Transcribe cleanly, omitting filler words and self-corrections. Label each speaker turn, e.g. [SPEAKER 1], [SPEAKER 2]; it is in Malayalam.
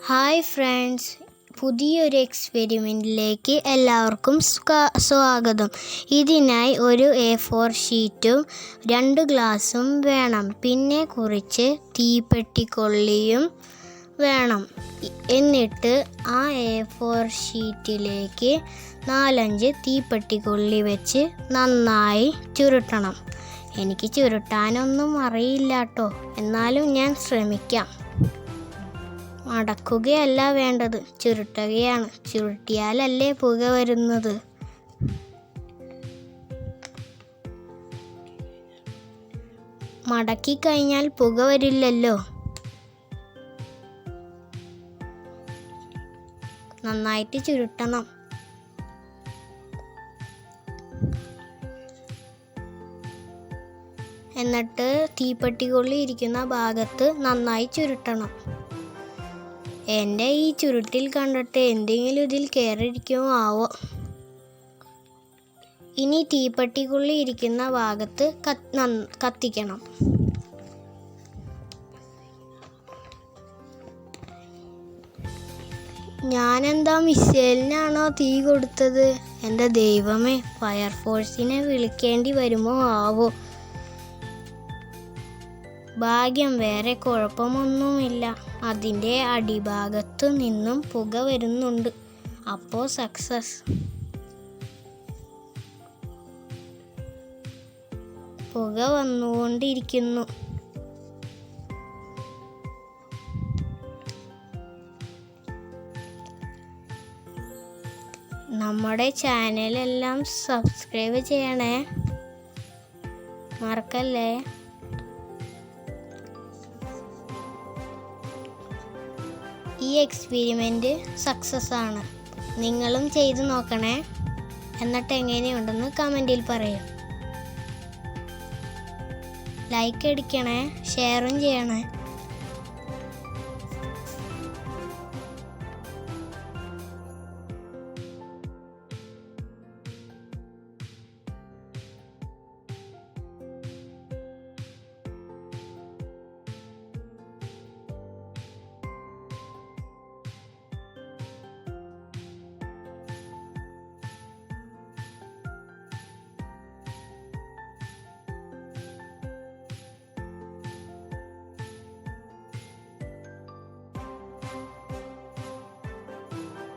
[SPEAKER 1] ഹായ് ഫ്രണ്ട്സ്, പുതിയൊരു എക്സ്പെരിമെൻറ്റിലേക്ക് എല്ലാവർക്കും സ്വാഗതം. ഇതിനായി ഒരു A4 ഷീറ്റും 2 ഗ്ലാസും വേണം. പിന്നെ കുറച്ച് തീപ്പെട്ടിക്കൊള്ളിയും വേണം. എന്നിട്ട് ആ A4 ഷീറ്റിലേക്ക് 4-5 തീപ്പെട്ടിക്കൊള്ളി വെച്ച് നന്നായി ചുരുട്ടണം. എനിക്ക് ചുരുട്ടാനൊന്നും അറിയില്ല കേട്ടോ, എന്നാലും ഞാൻ ശ്രമിക്കാം. മടക്കുകയല്ല വേണ്ടത്, ചുരുട്ടുകയാണ്. ചുരുട്ടിയാലല്ലേ പുക വരുന്നത്. മടക്കി കഴിഞ്ഞാൽ പുക വരില്ലല്ലോ. നന്നായിട്ട് ചുരുട്ടണം. എന്നിട്ട് തീപ്പെട്ടിക്കൊള്ളി ഇരിക്കുന്ന ഭാഗത്ത് നന്നായി ചുരുട്ടണം. എൻ്റെ ഈ ചുരുട്ടിൽ കണ്ടിട്ട് എന്തെങ്കിലും ഇതിൽ കയറിയിരിക്കുമോ ആവോ. ഇനി തീപ്പെട്ടിക്കൊള്ളി ഇരിക്കുന്ന ഭാഗത്ത് കത്തിക്കണം. ഞാനെന്താ മിസൈലിനാണോ തീ കൊടുത്തത്? എൻ്റെ ദൈവമേ, ഫയർഫോഴ്സിനെ വിളിക്കേണ്ടി വരുമോ ആവോ. ഭാഗ്യം, വേറെ കുഴപ്പമൊന്നുമില്ല. അതിൻ്റെ അടിഭാഗത്തു നിന്നും പുക വരുന്നുണ്ട്. അപ്പോൾ സക്സസ്. പുക വന്നുകൊണ്ടിരിക്കുന്നു. നമ്മുടെ ചാനലെല്ലാം സബ്സ്ക്രൈബ് ചെയ്യണേ, മറക്കല്ലേ. ഈ എക്സ്പെരിമെൻ്റ് സക്സസ് ആണ്. നിങ്ങളും ചെയ്തു നോക്കണേ. എന്നിട്ട് എങ്ങനെയുണ്ടെന്ന് കമൻറ്റിൽ പറയൂ. ലൈക്ക് അടിക്കണേ, ഷെയറും ചെയ്യണേ.